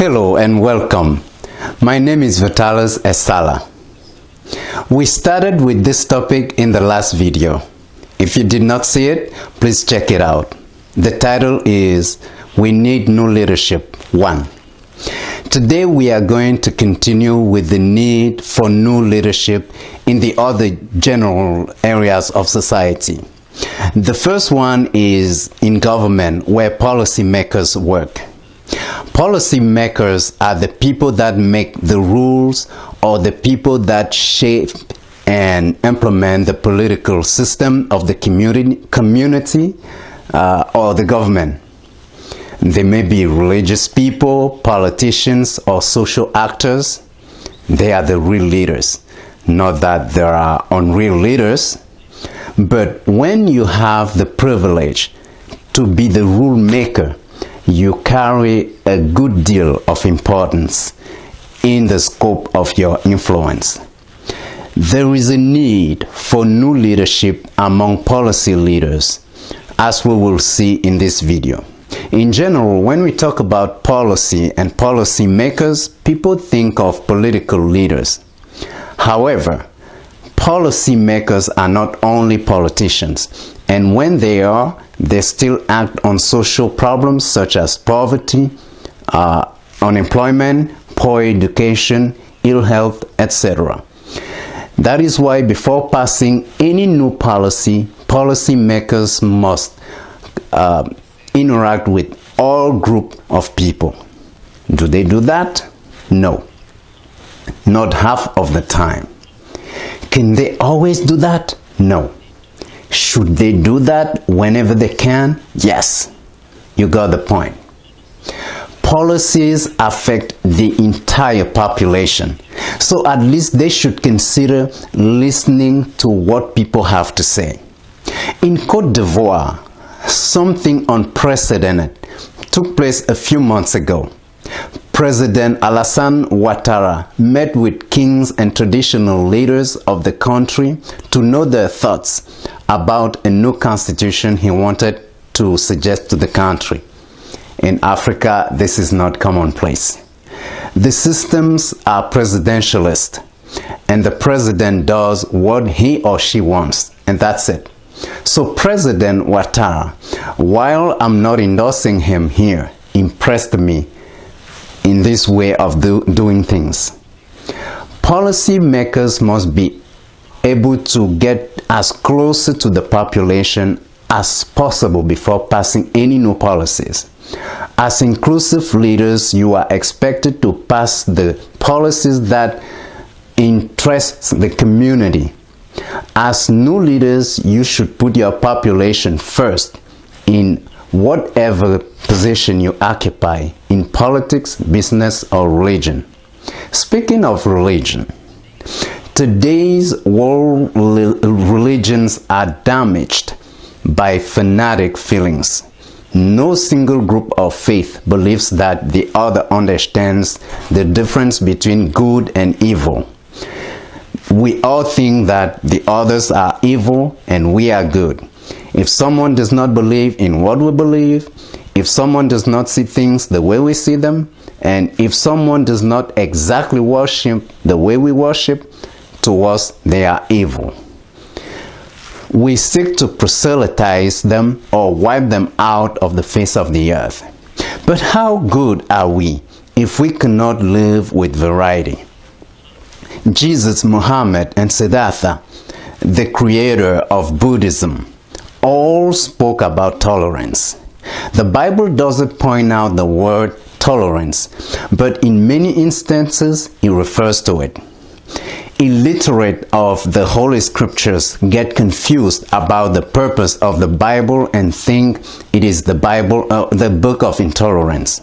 Hello and welcome. My name is Vitalis Esala. We started with this topic in the last video. If you did not see it, please check it out. The title is We Need New Leadership 1. Today we are going to continue with the need for new leadership in the other general areas of society. The first one is in government, where policymakers work. Policymakers are the people that make the rules or the people that shape and implement the political system of the community or the government. They may be religious people, politicians, or social actors. They are the real leaders. Not that there are unreal leaders, but when you have the privilege to be the rule maker, you carry a good deal of importance in the scope of your influence. There is a need for new leadership among policy leaders, as we will see in this video. In general, when we talk about policy and policy makers, people think of political leaders. However, policy makers are not only politicians, and when they are, they still act on social problems such as poverty, unemployment, poor education, ill health, etc. That is why before passing any new policy, policymakers must interact with all group of people. Do they do that? No. Not half of the time. Can they always do that? No. Should they do that whenever they can? Yes. You got the point. Policies affect the entire population, so at least they should consider listening to what people have to say. In Côte d'Ivoire, something unprecedented took place a few months ago. President Alassane Ouattara met with kings and traditional leaders of the country to know their thoughts about a new constitution he wanted to suggest to the country. In Africa, this is not commonplace. The systems are presidentialist, and the president does what he or she wants, and that's it. So President Ouattara, while I'm not endorsing him here, impressed me in this way of doing things. Policy makers must be able to get as close to the population as possible before passing any new policies. As inclusive leaders, you are expected to pass the policies that interest the community. As new leaders, you should put your population first in whatever position you occupy in politics, business, or religion. Speaking of religion, today's world religions are damaged by fanatic feelings. No single group of faith believes that the other understands the difference between good and evil. We all think that the others are evil and we are good. If someone does not believe in what we believe, if someone does not see things the way we see them, and if someone does not exactly worship the way we worship, to us they are evil. We seek to proselytize them or wipe them out of the face of the earth. But how good are we if we cannot live with variety? Jesus, Muhammad, and Siddhartha, the creator of Buddhism, all spoke about tolerance. The Bible doesn't point out the word tolerance, but in many instances it refers to it. Illiterate of the Holy Scriptures get confused about the purpose of the Bible and think it is the book of intolerance.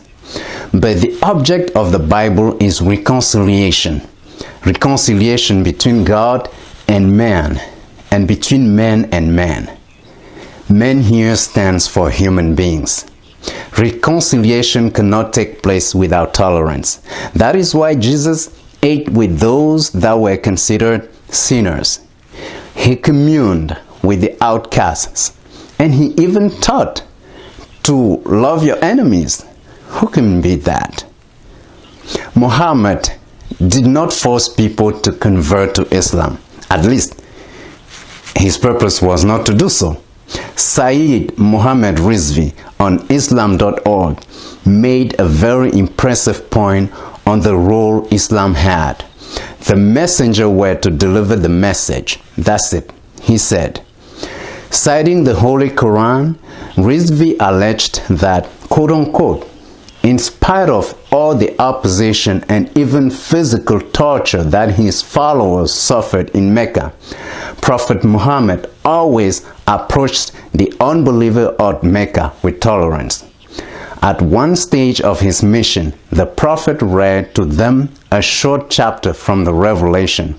But the object of the Bible is reconciliation. Reconciliation between God and man, and between man and man. Man here stands for human beings. Reconciliation cannot take place without tolerance. That is why Jesus ate with those that were considered sinners. He communed with the outcasts, and he even taught to love your enemies. Who can beat that? Muhammad did not force people to convert to Islam. At least, his purpose was not to do so. Sayyid Muhammad Rizvi on Islam.org made a very impressive point on the role Islam had. The messenger were to deliver the message. That's it, he said. Citing the Holy Quran, Rizvi alleged that, quote-unquote, in spite of all the opposition and even physical torture that his followers suffered in Mecca, Prophet Muhammad always approached the unbeliever at Mecca with tolerance. At one stage of his mission, the Prophet read to them a short chapter from the Revelation.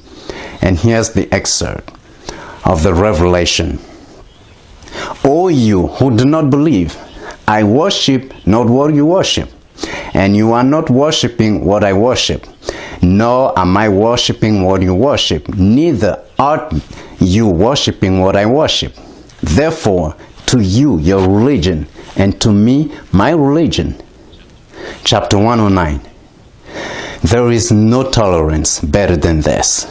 And here's the excerpt of the Revelation. O you who do not believe, I worship not what you worship, and you are not worshipping what I worship, nor am I worshipping what you worship, neither art you worshipping what I worship. Therefore, to you your religion, and to me my religion. Chapter 109. There is no tolerance better than this.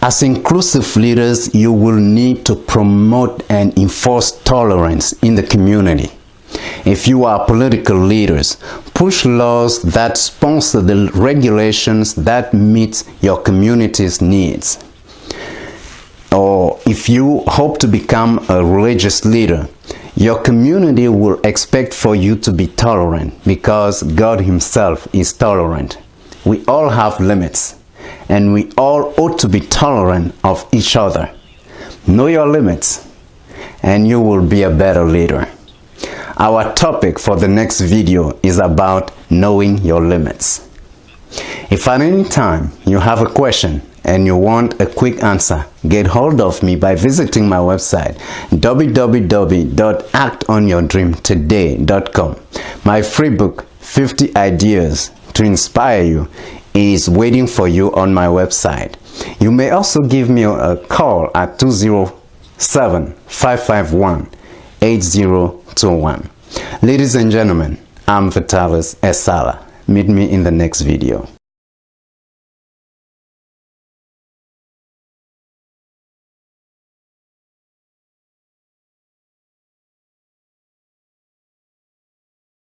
As inclusive leaders, you will need to promote and enforce tolerance in the community. If you are political leaders, push laws that sponsor the regulations that meet your community's needs. Or if you hope to become a religious leader, your community will expect for you to be tolerant because God Himself is tolerant. We all have limits, and we all ought to be tolerant of each other. Know your limits, and you will be a better leader. Our topic for the next video is about knowing your limits. If at any time you have a question and you want a quick answer, get hold of me by visiting my website www.actonyourdreamtoday.com. My free book, 50 Ideas to Inspire You, is waiting for you on my website. You may also give me a call at 207-551-8021. Ladies and gentlemen, I'm Vitalis Esala. Meet me in the next video.